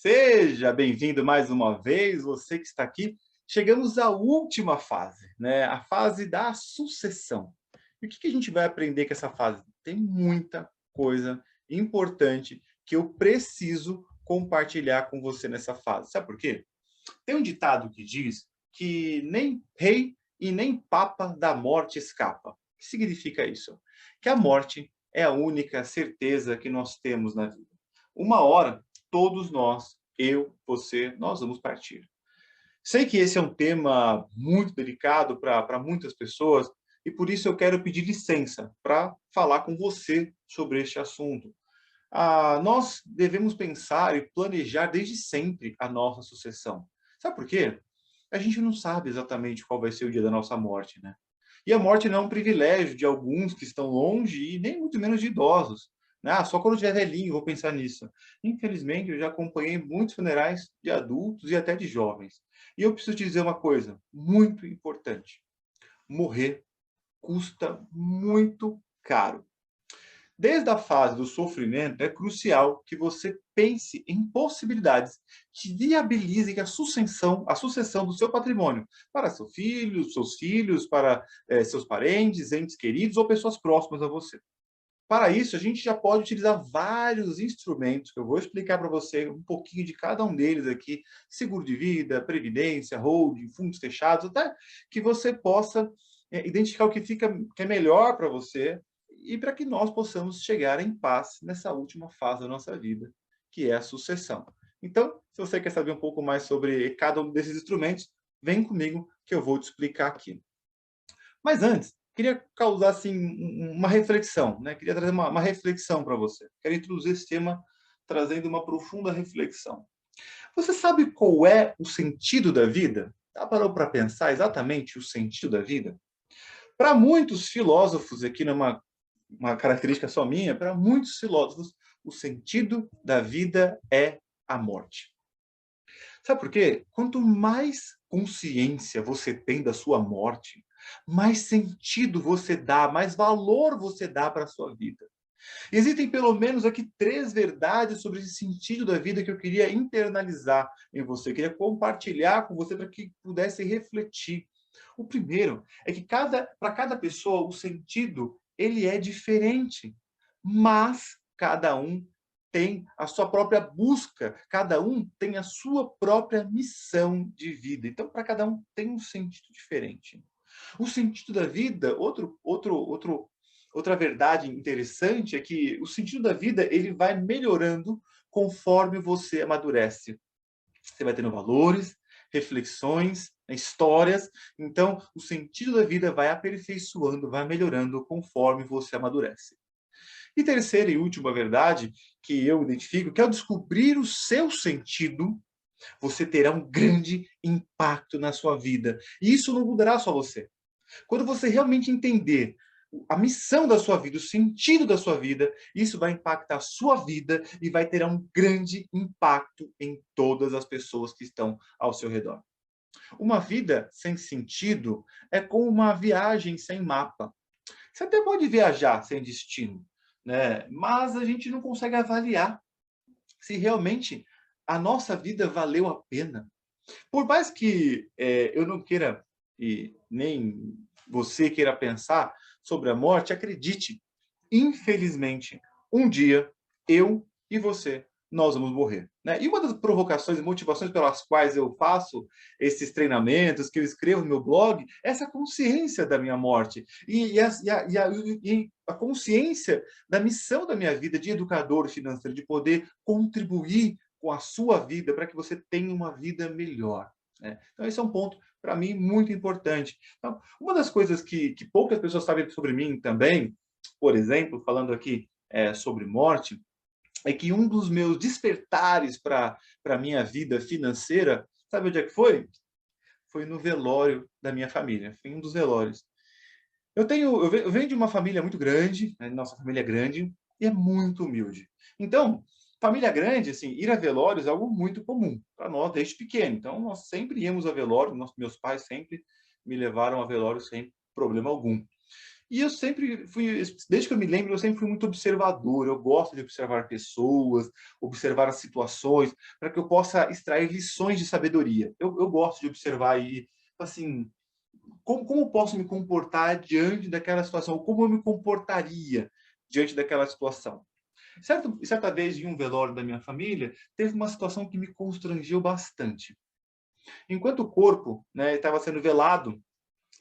Seja bem-vindo mais uma vez, você que está aqui. Chegamos à última fase, né? A fase da sucessão. E o que a gente vai aprender com essa fase? Tem muita coisa importante que eu preciso compartilhar com você nessa fase. Sabe por quê? Tem um ditado que diz que nem rei e nem papa da morte escapa. O que significa isso? Que a morte é a única certeza que nós temos na vida. Uma hora, todos nós, eu, você, nós vamos partir. Sei que esse é um tema muito delicado para muitas pessoas e por isso eu quero pedir licença para falar com você sobre este assunto. Nós devemos pensar e planejar desde sempre a nossa sucessão. Sabe por quê? A gente não sabe exatamente qual vai ser o dia da nossa morte, né? E a morte não é um privilégio de alguns que estão longe e nem muito menos de idosos. Né? Só quando eu estiver velhinho vou pensar nisso. Infelizmente, eu já acompanhei muitos funerais de adultos e até de jovens. E eu preciso te dizer uma coisa muito importante. Morrer custa muito caro. Desde a fase do sofrimento, é crucial que você pense em possibilidades que viabilizem a sucessão do seu patrimônio para seus filhos, para seus parentes, entes queridos ou pessoas próximas a você. Para isso, a gente já pode utilizar vários instrumentos, que eu vou explicar para você um pouquinho de cada um deles aqui, seguro de vida, previdência, holding, fundos fechados, até que você possa identificar o que é melhor para você e para que nós possamos chegar em paz nessa última fase da nossa vida, que é a sucessão. Então, se você quer saber um pouco mais sobre cada um desses instrumentos, vem comigo que eu vou te explicar aqui. Mas antes, queria causar assim uma reflexão, né? Queria trazer uma reflexão para você. Quero introduzir esse tema trazendo uma profunda reflexão. Você sabe qual é o sentido da vida? Já parou para pensar exatamente o sentido da vida? Para muitos filósofos, aqui numa uma característica só minha, para muitos filósofos, o sentido da vida é a morte. Sabe por quê? Quanto mais consciência você tem da sua morte, mais sentido você dá, mais valor você dá para a sua vida. Existem pelo menos aqui três verdades sobre esse sentido da vida que eu queria internalizar em você, eu queria compartilhar com você para que pudesse refletir. O primeiro é que para cada pessoa o sentido ele é diferente, mas cada um tem a sua própria busca, cada um tem a sua própria missão de vida. Então, para cada um tem um sentido diferente. O sentido da vida, outra verdade interessante é que o sentido da vida ele vai melhorando conforme você amadurece. Você vai tendo valores, reflexões, histórias. Então, o sentido da vida vai aperfeiçoando, vai melhorando conforme você amadurece. E terceira e última verdade que eu identifico, que ao descobrir o seu sentido, você terá um grande impacto na sua vida. E isso não mudará só você. Quando você realmente entender a missão da sua vida, o sentido da sua vida, isso vai impactar a sua vida e vai ter um grande impacto em todas as pessoas que estão ao seu redor. Uma vida sem sentido é como uma viagem sem mapa. Você até pode viajar sem destino, né? Mas a gente não consegue avaliar se realmente a nossa vida valeu a pena. Por mais que eu não queira, e nem você queira pensar sobre a morte, acredite, infelizmente, um dia, eu e você, nós vamos morrer. Né? E uma das provocações e motivações pelas quais eu faço esses treinamentos, que eu escrevo no meu blog, é essa consciência da minha morte. E a consciência da missão da minha vida de educador financeiro, de poder contribuir com a sua vida para que você tenha uma vida melhor. Né? Então, esse é um ponto, para mim, muito importante. Então, uma das coisas que poucas pessoas sabem sobre mim também, por exemplo, falando aqui sobre morte, é que um dos meus despertares para a minha vida financeira, sabe onde é que foi? Foi no velório da minha família. Foi em um dos velórios. Eu venho de uma família muito grande, né? Nossa família é grande e é muito humilde. Então, família grande, assim, ir a velórios é algo muito comum para nós desde pequeno. Então, nós sempre íamos a velório, meus pais sempre me levaram a velório sem problema algum. E eu sempre fui, desde que eu me lembro, eu sempre fui muito observador. Eu gosto de observar pessoas, observar as situações, para que eu possa extrair lições de sabedoria. Eu gosto de observar e, assim, como posso me comportar diante daquela situação? Como eu me comportaria diante daquela situação? Certa vez, em um velório da minha família, teve uma situação que me constrangeu bastante. Enquanto o corpo, né, estava sendo velado,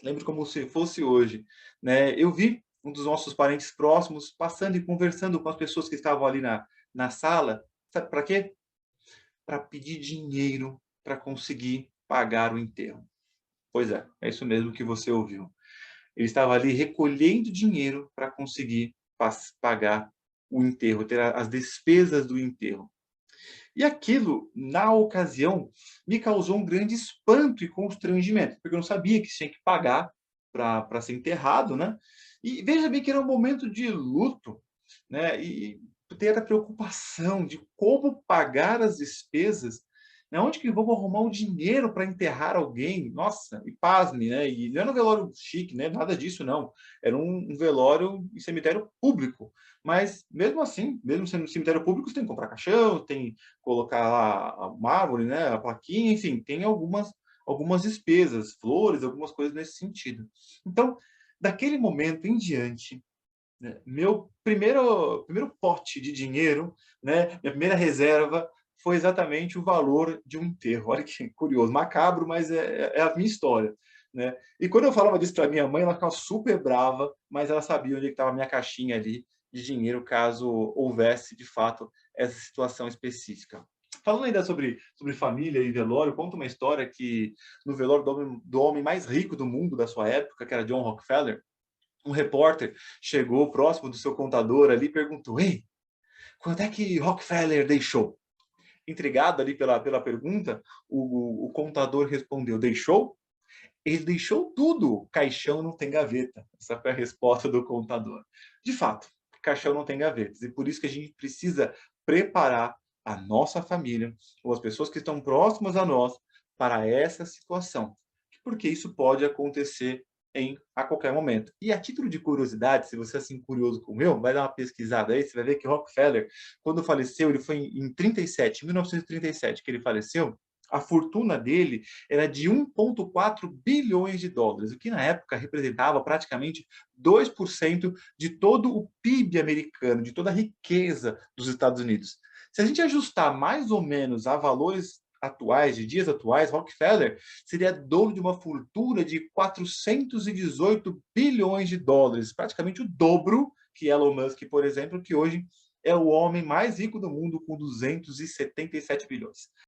lembro como se fosse hoje, né, eu vi um dos nossos parentes próximos passando e conversando com as pessoas que estavam ali na sala. Sabe para quê? Para pedir dinheiro para conseguir pagar o enterro. Pois é isso mesmo que você ouviu. Ele estava ali recolhendo dinheiro para conseguir pagar o enterro, ter as despesas do enterro. E aquilo, na ocasião, me causou um grande espanto e constrangimento, porque eu não sabia que tinha que pagar para ser enterrado, né? E veja bem que era um momento de luto, né? E ter a preocupação de como pagar as despesas, né? Onde que vamos arrumar o dinheiro para enterrar alguém? Nossa, e pasme, né? E não era um velório chique, né? Nada disso, não. Era um velório em cemitério público. Mas, mesmo assim, mesmo sendo um cemitério público, você tem que comprar caixão, tem colocar lá a mármore, né, a plaquinha, enfim, tem algumas despesas, flores, algumas coisas nesse sentido. Então, daquele momento em diante, né, meu primeiro pote de dinheiro, né, minha primeira reserva foi exatamente o valor de um enterro. Olha que curioso, macabro, mas é a minha história, né. E quando eu falava disso para minha mãe, ela ficava super brava, mas ela sabia onde estava a minha caixinha ali de dinheiro, caso houvesse, de fato, essa situação específica. Falando ainda sobre família e velório, conta uma história que no velório do homem mais rico do mundo da sua época, que era John Rockefeller, um repórter chegou próximo do seu contador ali e perguntou: "Ei, quanto é que Rockefeller deixou?" Intrigado ali pela pergunta, o contador respondeu: "Deixou? Ele deixou tudo, caixão não tem gaveta." Essa foi a resposta do contador. De fato, caixão não tem gavetas, e por isso que a gente precisa preparar a nossa família, ou as pessoas que estão próximas a nós, para essa situação, porque isso pode acontecer a qualquer momento. E a título de curiosidade, se você é assim curioso como eu, vai dar uma pesquisada aí, você vai ver que Rockefeller, quando faleceu, ele foi em 37, 1937 que ele faleceu. A fortuna dele era de 1,4 bilhões de dólares, o que na época representava praticamente 2% de todo o PIB americano, de toda a riqueza dos Estados Unidos. Se a gente ajustar mais ou menos a valores atuais, de dias atuais, Rockefeller seria dono de uma fortuna de 418 bilhões de dólares, praticamente o dobro que Elon Musk, por exemplo, que hoje é o homem mais rico do mundo com 277 bilhões.